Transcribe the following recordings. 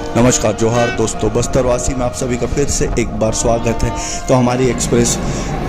नमस्कार, जोहार दोस्तों। बस्तरवासी में आप सभी का फिर से एक बार स्वागत है। तो हमारी एक्सप्रेस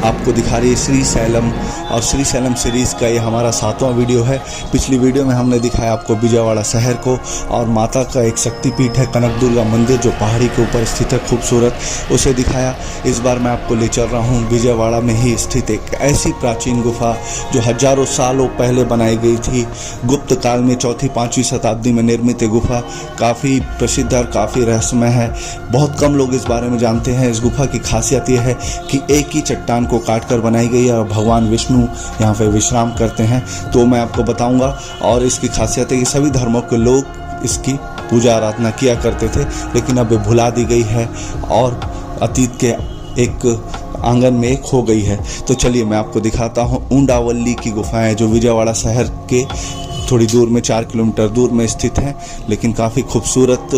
आपको दिखा रही है श्री सैलम, और श्री सैलम सीरीज़ का ये हमारा 7वां वीडियो है। पिछली वीडियो में हमने दिखाया आपको विजयवाड़ा शहर को, और माता का एक शक्तिपीठ है कनक दुर्गा मंदिर जो पहाड़ी के ऊपर स्थित है, खूबसूरत, उसे दिखाया। इस बार मैं आपको ले चल रहा हूँ विजयवाड़ा में ही स्थित एक ऐसी प्राचीन गुफा जो हजारों सालों पहले बनाई गई थी। गुप्त काल में 4वीं-5वीं शताब्दी में निर्मित गुफा काफ़ी प्रसिद्ध और काफ़ी रहस्यमय है। बहुत कम लोग इस बारे में जानते हैं। इस गुफा की खासियत यह है कि एक ही चट्टान को काटकर बनाई गई है और भगवान विष्णु यहाँ पे विश्राम करते हैं। तो मैं आपको बताऊंगा। और इसकी खासियत है कि सभी धर्मों के लोग इसकी पूजा आराधना किया करते थे, लेकिन अब भुला दी गई है और अतीत के एक आंगन में खो गई है। तो चलिए मैं आपको दिखाता हूँ ऊंडावली की गुफाएं जो विजयवाड़ा शहर के थोड़ी दूर में 4 किलोमीटर दूर में स्थित हैं, लेकिन काफ़ी खूबसूरत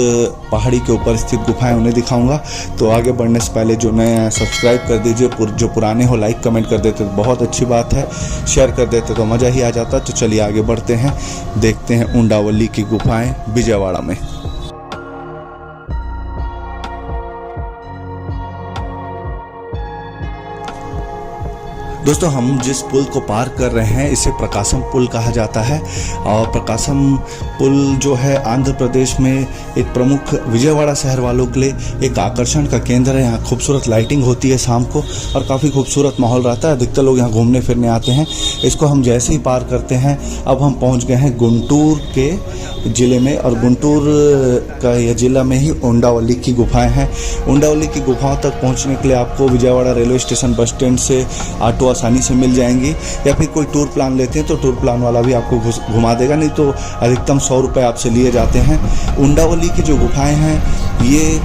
पहाड़ी के ऊपर स्थित गुफाएं उन्हें दिखाऊंगा। तो आगे बढ़ने से पहले जो नए हैं सब्सक्राइब कर दीजिए, जो पुराने हो लाइक कमेंट कर देते तो बहुत अच्छी बात है, शेयर कर देते तो मज़ा ही आ जाता। तो चलिए आगे बढ़ते हैं, देखते हैं ऊंडावली की गुफाएँ विजयवाड़ा में। दोस्तों, हम जिस पुल को पार कर रहे हैं इसे प्रकाशम पुल कहा जाता है, और प्रकाशम पुल जो है आंध्र प्रदेश में एक प्रमुख विजयवाड़ा शहर वालों के लिए एक आकर्षण का केंद्र है। यहाँ खूबसूरत लाइटिंग होती है शाम को और काफ़ी खूबसूरत माहौल रहता है। अधिकतर लोग यहाँ घूमने फिरने आते हैं। इसको हम जैसे ही पार करते हैं, अब हम पहुँच गए हैं गुंटूर के ज़िले में, और गुंटूर का यह ज़िला में ही ऊंडावली की गुफाएँ हैं। ऊंडावली की गुफाओं तक पहुँचने के लिए आपको Vijayawada railway station bus stand से ऑटो आसानी से मिल जाएंगी, या फिर कोई टूर प्लान लेते हैं तो टूर प्लान वाला भी आपको घुमा देगा, नहीं तो अधिकतम 100 रुपये आपसे लिए जाते हैं। ऊंडावली की जो गुफाएं हैं ये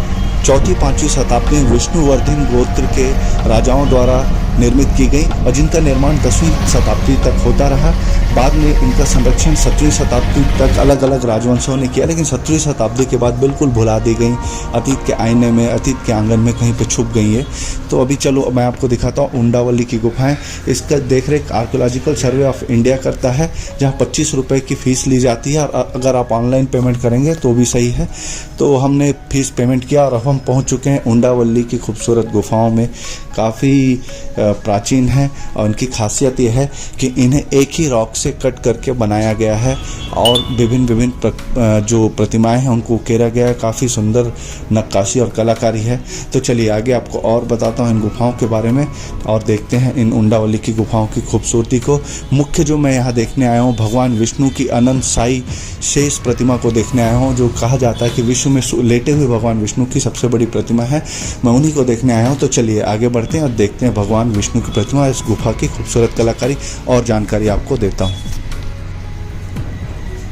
4वीं-5वीं शताब्दी में विष्णुवर्धन गोत्र के राजाओं द्वारा निर्मित की गई, और जिनका निर्माण 10वीं शताब्दी तक होता रहा। बाद में इनका संरक्षण 7वीं शताब्दी तक अलग अलग राजवंशों ने किया, लेकिन 7वीं शताब्दी के बाद बिल्कुल भुला दी गई, अतीत के आईने में, अतीत के आंगन में कहीं पे छुप गई है। तो अभी चलो मैं आपको दिखाता हूँ ऊंडावली की गुफाएं। इसका देखरेख आर्कियोलॉजिकल सर्वे ऑफ इंडिया करता है, जहाँ 25 रुपये की फ़ीस ली जाती है, और अगर आप ऑनलाइन पेमेंट करेंगे तो भी सही है। तो हमने फ़ीस पेमेंट किया और अब हम पहुँच चुके हैं ऊंडावली की खूबसूरत गुफाओं में। काफ़ी प्राचीन है, और उनकी खासियत यह है कि इन्हें एक ही रॉक से कट करके बनाया गया है, और विभिन्न जो प्रतिमाएं हैं उनको उकेरा गया है। काफ़ी सुंदर नक्काशी और कलाकारी है। तो चलिए आगे आपको और बताता हूँ इन गुफाओं के बारे में, और देखते हैं इन ऊंडावली की गुफाओं की खूबसूरती को। मुख्य जो मैं यहाँ देखने आया हूँ, भगवान विष्णु की अनंत साई शेष प्रतिमा को देखने आया हूँ, जो कहा जाता है कि विश्व में लेटे हुए भगवान विष्णु की सबसे बड़ी प्रतिमा है। मैं उन्हीं को देखने आया हूँ। तो चलिए आगे बढ़ते हैं और देखते हैं भगवान विष्णु की प्रतिमा, इस गुफा की खूबसूरत कलाकारी और जानकारी आपको देता हूँ।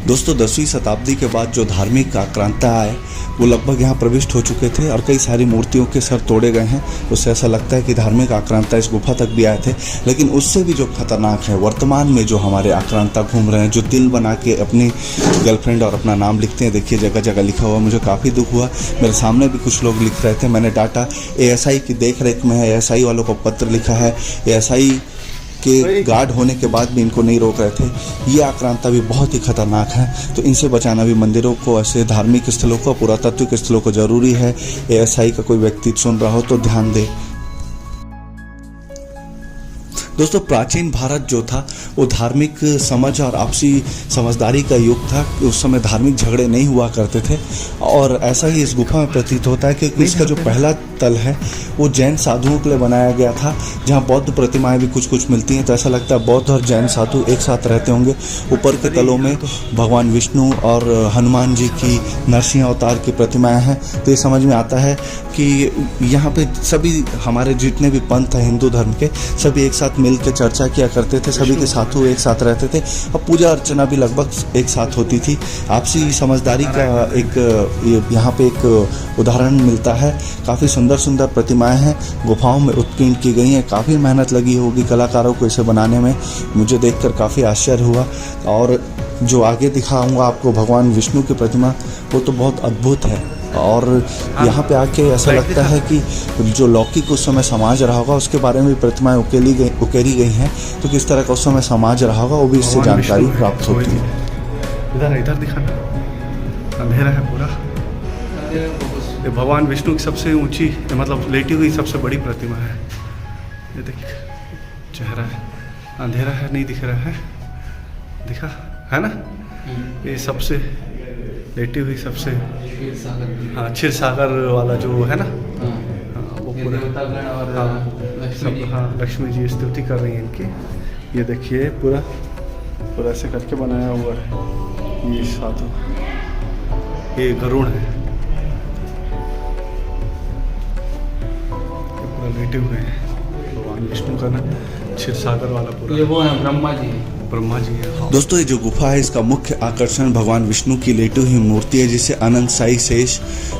दोस्तों, 10वीं शताब्दी के बाद जो धार्मिक आक्रांता आए वो लगभग यहाँ प्रविष्ट हो चुके थे, और कई सारी मूर्तियों के सर तोड़े गए हैं। उससे ऐसा लगता है कि धार्मिक आक्रांता इस गुफा तक भी आए थे। लेकिन उससे भी जो खतरनाक है, वर्तमान में जो हमारे आक्रांता घूम रहे हैं, जो दिल बना के अपनी गर्लफ्रेंड और अपना नाम लिखते हैं, देखिए जगह जगह लिखा हुआ। मुझे काफ़ी दुख हुआ, मेरे सामने भी कुछ लोग लिख रहे थे। मैंने डाटा ASI की देख रेख में है, ASI वालों को पत्र लिखा है। ASI के गार्ड होने के बाद भी इनको नहीं रोक रहे थे। ये आक्रांता भी बहुत ही खतरनाक है, तो इनसे बचाना भी मंदिरों को, ऐसे धार्मिक स्थलों को, पुरातात्विक स्थलों को जरूरी है। ASI का कोई व्यक्ति सुन रहा हो तो ध्यान दे। दोस्तों, प्राचीन भारत जो था वो धार्मिक समझ और आपसी समझदारी का युग था। उस समय धार्मिक झगड़े नहीं हुआ करते थे, और ऐसा ही इस गुफा में प्रतीत होता है कि इसका जो पहला तल है वो जैन साधुओं के लिए बनाया गया था, जहाँ बौद्ध प्रतिमाएं भी कुछ कुछ मिलती हैं। तो ऐसा लगता है बौद्ध और जैन साधु एक साथ रहते होंगे। ऊपर के तलों में भगवान विष्णु और हनुमान जी की नरसिंह अवतार की प्रतिमाएं हैं। तो ये समझ में आता है कि यहाँ पे सभी हमारे जितने भी पंथ हैं हिंदू धर्म के, सभी एक साथ मिल के चर्चा किया करते थे, सभी के साधु एक साथ रहते थे, और पूजा अर्चना भी लगभग एक साथ होती थी। आपसी समझदारी का एक यहाँ पे एक उदाहरण मिलता है। काफ़ी सुंदर सुंदर प्रतिमाएं हैं, गुफाओं में उत्कीर्ण की गई हैं। काफ़ी मेहनत लगी होगी कलाकारों को इसे बनाने में। मुझे देखकर काफ़ी आश्चर्य हुआ। और जो आगे दिखाऊंगा आपको भगवान विष्णु की प्रतिमा, वो तो बहुत अद्भुत है। और यहाँ पे आके ऐसा लगता है कि जो लौकिक उस समय समाज रहा होगा उसके बारे में भी प्रतिमाएं उकेरी गई हैं। तो किस तरह का उस समय समाज रहा होगा वो भी इससे जानकारी प्राप्त होती है। इधर दिखाना, अंधेरा है पूरा। ये भगवान विष्णु की सबसे ऊंची मतलब लेटी हुई सबसे बड़ी प्रतिमा है। ये देख चेहरा है, अंधेरा है, नहीं दिख रहा है, दिखा है ना। ये सबसे लेटी हुई सबसे हाँ क्षीर सागर वाला जो है ना, वो पूरा सब लक्ष्मी जी स्तुति कर रही हैं इनकी। ये देखिए पूरा पूरा ऐसे करके बनाया हुआ है। ये साधु, ये गरुड़ है, ये पूरा लेटे हुए हैं। भगवान विष्णु का ना क्षीर सागर वाला पूरा। ये वो है ब्रह्मा जी है। दोस्तों, ये जो गुफा है इसका मुख्य आकर्षण भगवान विष्णु की लेटी हुई मूर्ति है, जिसे अनंत साई शेष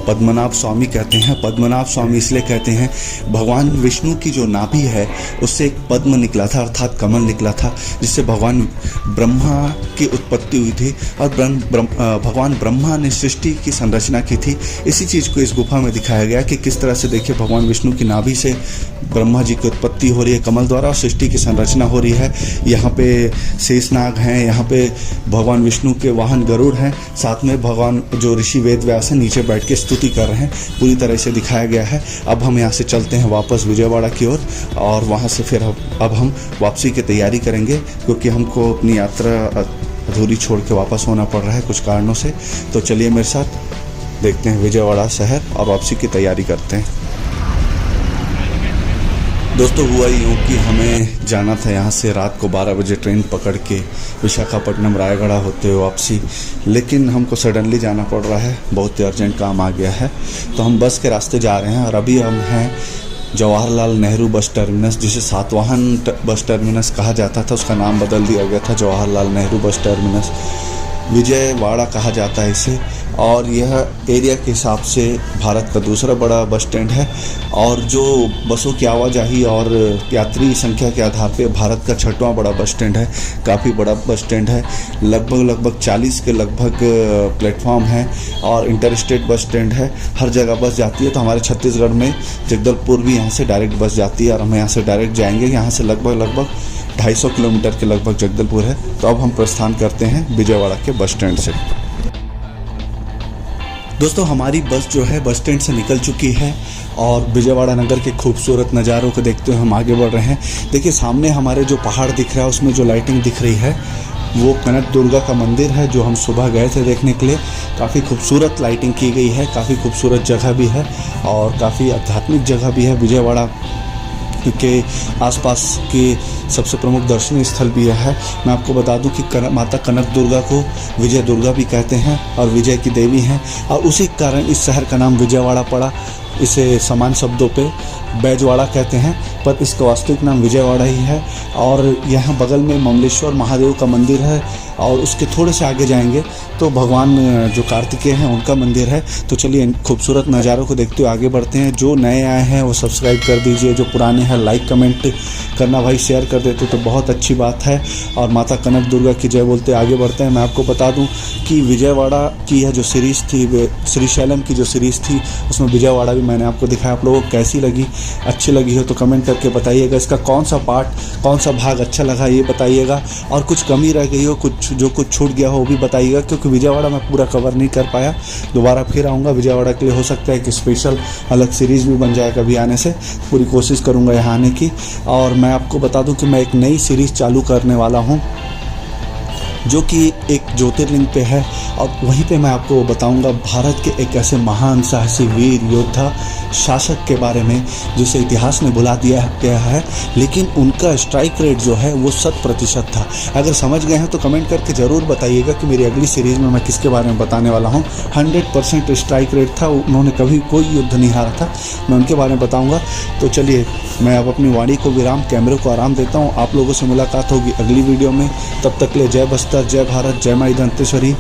पद्मनाभ स्वामी कहते हैं। पद्मनाभ स्वामी इसलिए कहते हैं, भगवान विष्णु की जो नाभि है उससे एक पद्म निकला था, अर्थात कमल निकला था, जिससे भगवान ब्रह्मा की उत्पत्ति हुई थी और भगवान ब्रह्मा ने सृष्टि की संरचना की थी। इसी चीज़ को इस गुफा में दिखाया गया कि किस तरह से देखिए भगवान विष्णु की नाभि से ब्रह्मा जी की उत्पत्ति हो रही है कमल द्वारा और सृष्टि की संरचना हो रही है। यहाँ पे शेषनाग हैं, यहाँ पे भगवान विष्णु के वाहन गरुड़ हैं, साथ में भगवान जो ऋषि वेद व्यास हैं नीचे बैठ के स्तुति कर रहे हैं। पूरी तरह से दिखाया गया है। अब हम यहाँ से चलते हैं वापस विजयवाड़ा की ओर और वहाँ से फिर अब हम वापसी की तैयारी करेंगे, क्योंकि हमको अपनी यात्रा अधूरी छोड़ के वापस होना पड़ रहा है कुछ कारणों से। तो चलिए मेरे साथ देखते हैं विजयवाड़ा शहर और वापसी की तैयारी करते हैं। दोस्तों, हुआ यूँ कि हमें जाना था यहाँ से रात को 12 बजे ट्रेन पकड़ के विशाखापट्टनम रायगढ़ होते हुए वापसी, लेकिन हमको सडनली जाना पड़ रहा है, बहुत ही अर्जेंट काम आ गया है। तो हम बस के रास्ते जा रहे हैं और अभी हम हैं जवाहरलाल नेहरू बस टर्मिनस, जिसे सातवाहन बस टर्मिनस कहा जाता था, उसका नाम बदल दिया गया था जवाहरलाल नेहरू बस टर्मिनस। विजयवाड़ा कहा जाता है इसे, और यह एरिया के हिसाब से भारत का दूसरा बड़ा बस स्टैंड है और जो बसों की आवाजाही और यात्री संख्या के आधार पे भारत का 6वां बड़ा बस स्टैंड है। काफ़ी बड़ा बस स्टैंड है, लगभग 40 के लगभग प्लेटफॉर्म है और इंटर स्टेट बस स्टैंड है। हर जगह बस जाती है। तो हमारे छत्तीसगढ़ में जगदलपुर भी यहाँ से डायरेक्ट बस जाती है और हम यहाँ से डायरेक्ट जाएंगे। यहाँ से लगभग 250 किलोमीटर के लगभग जगदलपुर है। तो अब हम प्रस्थान करते हैं विजयवाड़ा के बस स्टैंड से। दोस्तों, हमारी बस जो है बस स्टैंड से निकल चुकी है और विजयवाड़ा नगर के खूबसूरत नज़ारों को देखते हुए हम आगे बढ़ रहे हैं। देखिए सामने हमारे जो पहाड़ दिख रहा है उसमें जो लाइटिंग दिख रही है वो कनक दुर्गा का मंदिर है, जो हम सुबह गए थे देखने के लिए। काफ़ी खूबसूरत लाइटिंग की गई है, काफ़ी खूबसूरत जगह भी है और काफ़ी आध्यात्मिक जगह भी है विजयवाड़ा के आसपास के सबसे प्रमुख दर्शनीय स्थल भी यह है। मैं आपको बता दूं कि माता कनक दुर्गा को विजय दुर्गा भी कहते हैं और विजय की देवी हैं और उसी कारण इस शहर का नाम विजयवाड़ा पड़ा। इसे समान शब्दों पे बैजवाड़ा कहते हैं, पर इसका वास्तविक नाम विजयवाड़ा ही है। और यहाँ बगल में ममलेश्वर महादेव का मंदिर है और उसके थोड़े से आगे जाएंगे तो भगवान जो कार्तिकेय हैं उनका मंदिर है। तो चलिए खूबसूरत नज़ारों को देखते हुए आगे बढ़ते हैं। जो नए आए हैं वो सब्सक्राइब कर दीजिए, जो पुराने हैं लाइक कमेंट करना भाई शेयर कर देते तो बहुत अच्छी बात है। और माता कनक दुर्गा की जय बोलते आगे बढ़ते हैं। मैं आपको बता दूं कि विजयवाड़ा की यह जो सीरीज़ थी, श्रीशैलम की जो सीरीज़ थी, उसमें विजयवाड़ा भी मैंने आपको दिखाया। आप लोगों को कैसी लगी, अच्छी लगी हो तो कमेंट करके बताइएगा। इसका कौन सा पार्ट, कौन सा भाग अच्छा लगा ये बताइएगा, और कुछ कमी रह गई हो, कुछ छूट गया हो वो भी बताइएगा, क्योंकि विजयवाड़ा मैं पूरा कवर नहीं कर पाया। दोबारा फिर आऊँगा विजयवाड़ा के लिए, हो सकता है कि स्पेशल अलग सीरीज़ भी बन जाए कभी आने से। पूरी कोशिश करूँगा यहाँ आने की। और मैं आपको बता दूं कि मैं एक नई सीरीज़ चालू करने वाला हूं जो कि एक ज्योतिर्लिंग पे है और वहीं पे मैं आपको बताऊंगा भारत के एक ऐसे महान साहसी वीर योद्धा शासक के बारे में जिसे इतिहास ने भुला दिया गया है, लेकिन उनका स्ट्राइक रेट जो है वो 100% था। अगर समझ गए हैं तो कमेंट करके ज़रूर बताइएगा कि मेरी अगली सीरीज़ में मैं किसके बारे में बताने वाला हूँ। 100% स्ट्राइक रेट था, उन्होंने कभी कोई युद्ध नहीं हारा था, मैं उनके बारे में बताऊँगा। तो चलिए मैं अब अपनी वाणी को विराम, कैमरे को आराम देता हूँ। आप लोगों से मुलाकात होगी अगली वीडियो में। तब तक ले जय बस्तर, जय भारत, जय माई दंतेश्वरी।